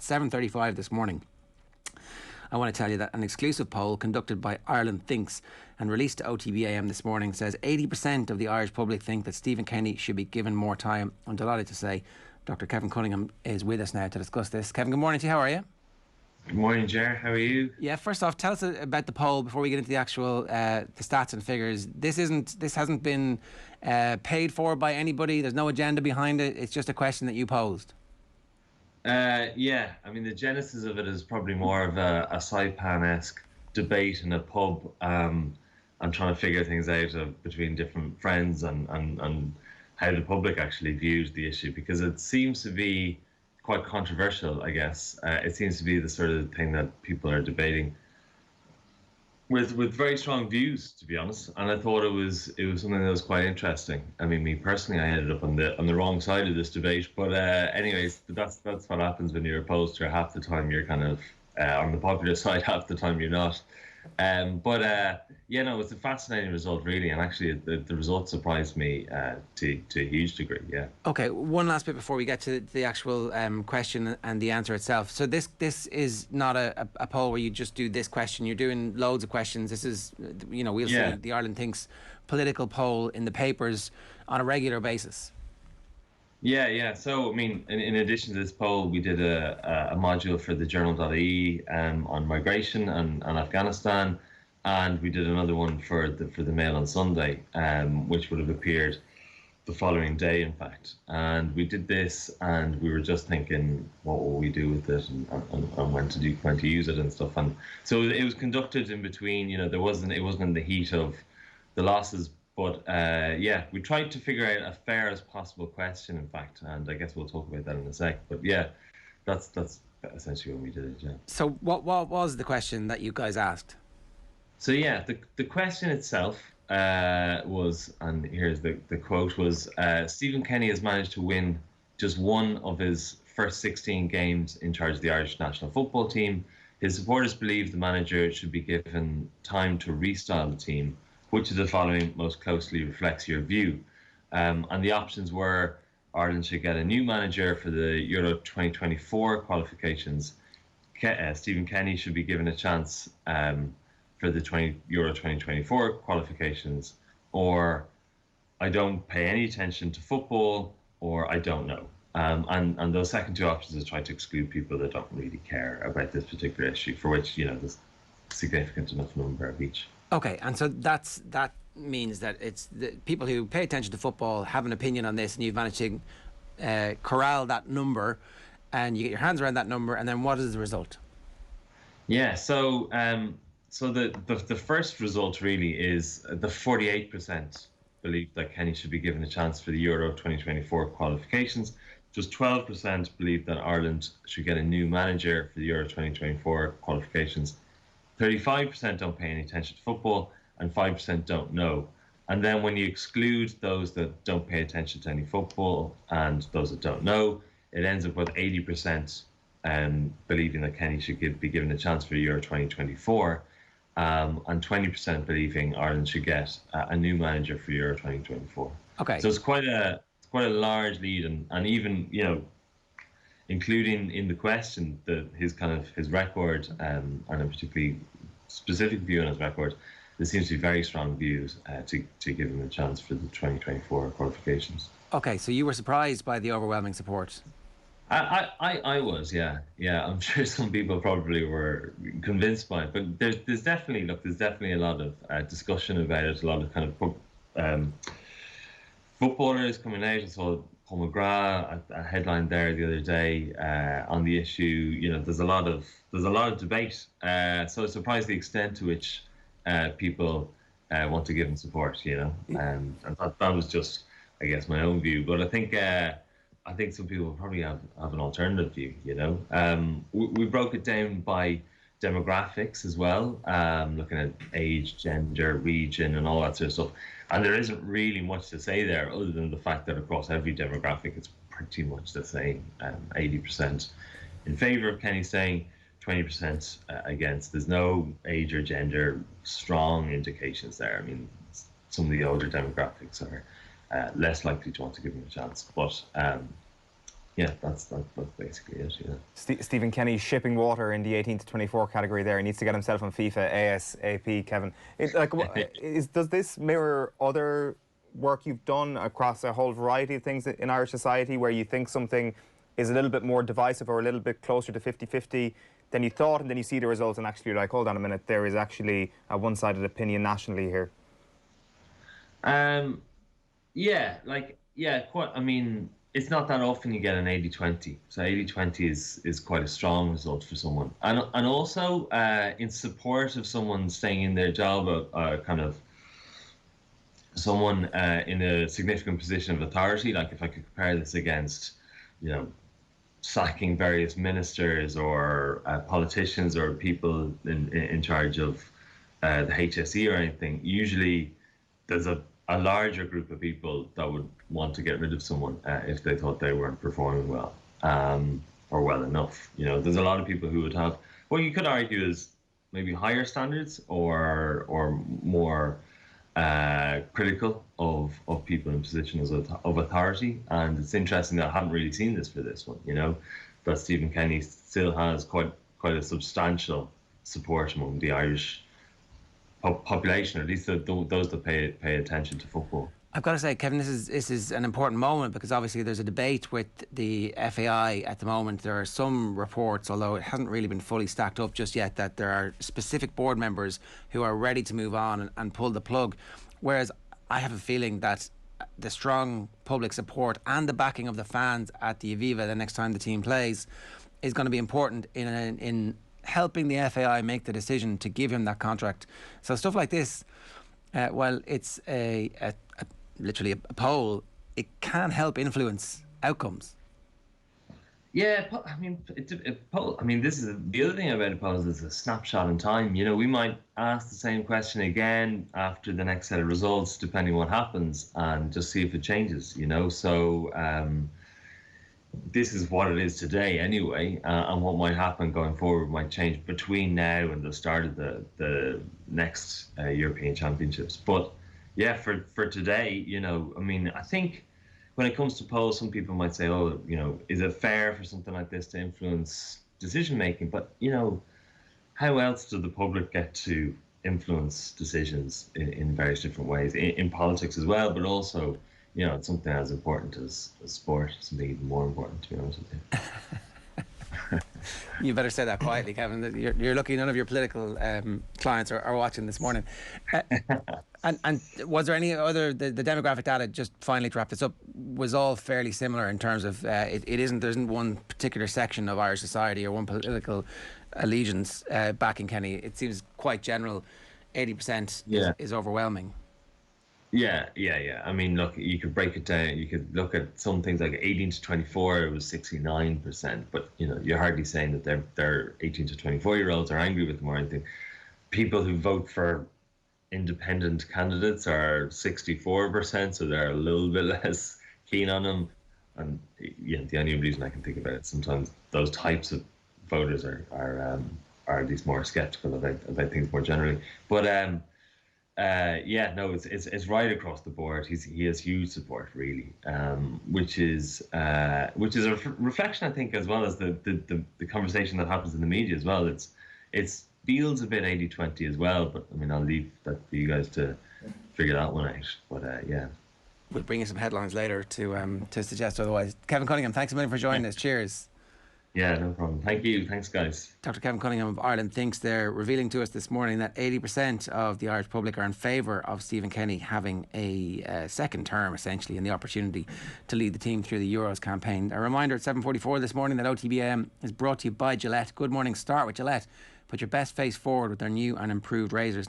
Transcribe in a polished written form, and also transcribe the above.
7:35 this morning. I want to tell you that an exclusive poll conducted by Ireland Thinks and released to OTB AM this morning says 80% of the Irish public think that Stephen Kenny should be given more time. I'm delighted to say Dr. Kevin Cunningham is with us now to discuss this. Kevin, good morning to you. How are you? Good morning, Ger. How are you? Yeah, first off, tell us about the poll before we get into the actual the stats and figures. This hasn't been paid for by anybody. There's no agenda behind it. It's just a question that you posed. Yeah, I mean, the genesis of it is probably more of a Saipan-esque debate in a pub. I'm trying to figure things out between different friends and how the public actually views the issue, because it seems to be quite controversial, I guess. It seems to be the sort of thing that people are debating with very strong views, to be honest. And I thought it was something that was quite interesting. I mean, me personally, I ended up on the wrong side of this debate. But anyways, that's what happens when you're a pollster. Half the time you're kind of on the popular side, half the time you're not. Yeah, no, it's a fascinating result, really, and actually the result surprised me to a huge degree. Yeah. Okay, one last bit before we get to the actual question and the answer itself. So this is not a poll where you just do this question. You're doing loads of questions. This is, we'll see the Ireland Thinks political poll in the papers on a regular basis. Yeah. So, I mean, in addition to this poll, we did a module for the journal.ie on migration and Afghanistan, and we did another one for the Mail on Sunday, which would have appeared the following day, in fact. And we did this, and we were just thinking, what will we do with it, and when to use it and stuff. And so it was conducted in between. It wasn't in the heat of the losses. But we tried to figure out a fair as possible question, in fact, and I guess we'll talk about that in a sec. But yeah, that's essentially what we did. Yeah. So what was the question that you guys asked? So yeah, the question itself was, and here's the quote, was Stephen Kenny has managed to win just one of his first 16 games in charge of the Irish national football team. His supporters believe the manager should be given time to restyle the team. Which of the following most closely reflects your view? And the options were: Ireland should get a new manager for the Euro 2024 qualifications. Stephen Kenny should be given a chance for the Euro 2024 qualifications. Or I don't pay any attention to football, or I don't know. And those second two options is try to exclude people that don't really care about this particular issue, for which, there's a significant enough number of each. Okay, and so that means that it's the people who pay attention to football have an opinion on this, and you've managed to corral that number, and you get your hands around that number, and then what is the result? Yeah, so the first result really is the 48% believe that Kenny should be given a chance for the Euro 2024 qualifications. Just 12% believe that Ireland should get a new manager for the Euro 2024 qualifications. 35% don't pay any attention to football, and 5% don't know. And then when you exclude those that don't pay attention to any football and those that don't know, it ends up with 80% believing that Kenny should be given a chance for Euro 2024, and 20% believing Ireland should get a new manager for Euro 2024. Okay. So it's quite a large lead, and even including in the question his record and a particularly specific view on his record, there seems to be very strong views to give him a chance for the 2024 qualifications. Okay, so you were surprised by the overwhelming support? I was, yeah. I'm sure some people probably were convinced by it, but there's definitely a lot of discussion about it. A lot of kind of footballers coming out. I saw Paul McGrath, a headline there the other day on the issue. There's a lot of debate. So it's surprised the extent to which people want to give him support. And that was just, I guess, my own view. But I think some people probably have an alternative view. We broke it down by demographics as well, looking at age, gender, region, and all that sort of stuff. And there isn't really much to say there, other than the fact that across every demographic, it's pretty much the same. 80% in favour of Kenny staying, 20% against. There's no age or gender strong indications there. I mean, some of the older demographics are less likely to want to give him a chance. But yeah, that's basically it. Yeah. Stephen Kenny shipping water in the 18 to 24 category there. He needs to get himself on FIFA ASAP, Kevin. Does this mirror other work you've done across a whole variety of things in Irish society, where you think something is a little bit more divisive or a little bit closer to 50-50 than you thought, and then you see the results and actually you're like, hold on a minute, there is actually a one-sided opinion nationally here? Quite. I mean, it's not that often you get an 80-20. So 80-20 is quite a strong result for someone. And also in support of someone staying in their job, kind of someone in a significant position of authority. Like if I could compare this against, sacking various ministers or politicians or people in charge of the HSE or anything, usually there's a larger group of people that would want to get rid of someone if they thought they weren't performing well or well enough. There's a lot of people who would have what you could argue is maybe higher standards or more critical of people in positions of authority. And it's interesting that I haven't really seen this for this one, that Stephen Kenny still has quite a substantial support among the Irish population, or at least those that pay attention to football. I've got to say, Kevin, this is an important moment, because obviously there's a debate with the FAI at the moment. There are some reports, although it hasn't really been fully stacked up just yet, that there are specific board members who are ready to move on and pull the plug. Whereas I have a feeling that the strong public support and the backing of the fans at the Aviva the next time the team plays is going to be important in helping the FAI make the decision to give him that contract. So stuff like this, while it's literally a poll, it can help influence outcomes. Yeah, I mean, this is the other thing about a poll is it's a snapshot in time. We might ask the same question again after the next set of results, depending on what happens, and just see if it changes. So this is what it is today, anyway, and what might happen going forward might change between now and the start of the next European Championships. But yeah, for today, I think when it comes to polls, some people might say, is it fair for something like this to influence decision making? But, how else do the public get to influence decisions in various different ways, in politics as well, but also, it's something as important as sport, something even more important, to be honest with you. You better say that quietly, Kevin. You're lucky none of your political clients are watching this morning. And was there any other, the demographic data, just finally to wrap this up, was all fairly there isn't one particular section of Irish society or one political allegiance backing Kenny? It seems quite general. 80% is overwhelming. Yeah. I mean, look, you could break it down. You could look at some things like 18 to 24, it was 69%. But, you're hardly saying that their 18 to 24-year-olds are angry with them or anything. People who vote for independent candidates are 64%, so they're a little bit less keen on them. And, the only reason I can think about it, sometimes those types of voters are at least more sceptical about things more generally. But, it's right across the board. He has huge support, really, which is a reflection, I think, as well as the conversation that happens in the media as well. It feels a bit 80-20 as well, but I mean, I'll leave that for you guys to figure that one out. But we'll bring you some headlines later to suggest otherwise. Kevin Cunningham, thanks a million for joining us. Cheers. Yeah, no problem. Thank you. Thanks, guys. Dr. Kevin Cunningham of Ireland Thinks, they're revealing to us this morning that 80% of the Irish public are in favour of Stephen Kenny having a second term, essentially, and the opportunity to lead the team through the Euros campaign. A reminder at 7:44 this morning that OTB AM is brought to you by Gillette. Good morning. Start with Gillette. Put your best face forward with their new and improved razors.